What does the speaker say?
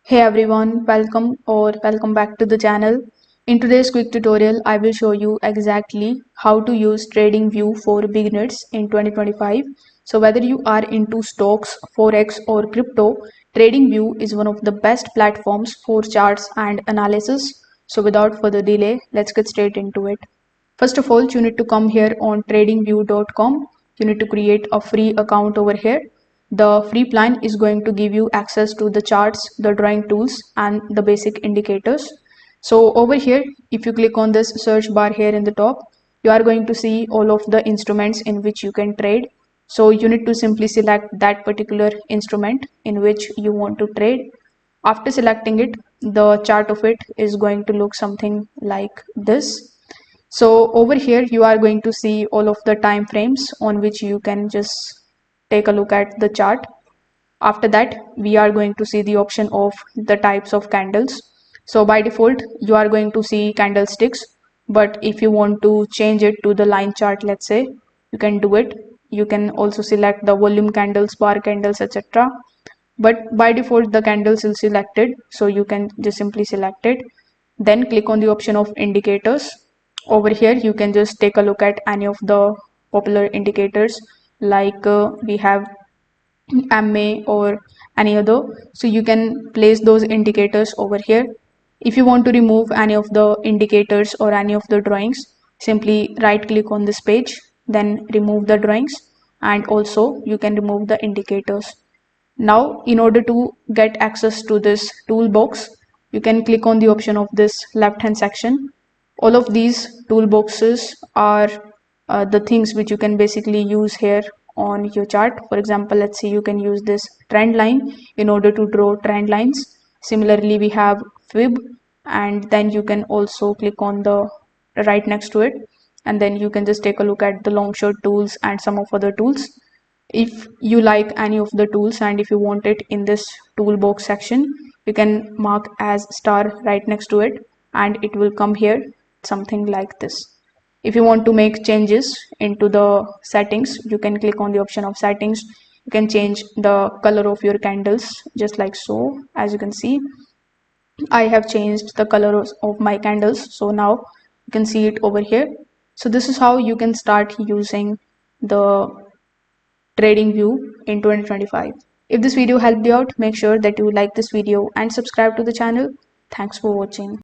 Hey everyone, welcome back to the channel. In today's quick tutorial, I will show you exactly how to use TradingView for beginners in 2025. So whether you are into stocks, forex or crypto, TradingView is one of the best platforms for charts and analysis. So without further delay, let's get straight into it. First of all, you need to come here on tradingview.com. You need to create a free account over here. The free plan is going to give you access to the charts, the drawing tools, and the basic indicators. So over here, if you click on this search bar here in the top, you are going to see all of the instruments in which you can trade. So you need to simply select that particular instrument in which you want to trade. After selecting it, the chart of it is going to look something like this. So over here you are going to see all of the time frames on which you can just take a look at the chart. After that, we are going to see the option of the types of candles. So by default you are going to see candlesticks, but if you want to change it to the line chart, let's say, you can do it. You can also select the volume candles, bar candles, etc. But by default the candles is selected, so you can just simply select it. Then click on the option of indicators. Over here you can just take a look at any of the popular indicators, like we have MA or any other. So you can place those indicators over here. If you want to remove any of the indicators or any of the drawings, simply right click on this page, then remove the drawings, and also you can remove the indicators. Now, in order to get access to this toolbox, you can click on the option of this left hand section. All of these toolboxes are the things which you can basically use here on your chart. For example, let's say you can use this trend line in order to draw trend lines. Similarly, we have fib, and then you can also click on the right next to it, and then you can just take a look at the long short tools and some of other tools. If you like any of the tools and if you want it in this toolbox section, you can mark as star right next to it, and it will come here something like this. If you want to make changes into the settings, you can click on the option of settings. You can change the color of your candles just like so. As you can see, I have changed the color of my candles, so now you can see it over here. So this is how you can start using the TradingView in 2025. If this video helped you out, make sure that you like this video and subscribe to the channel. Thanks for watching.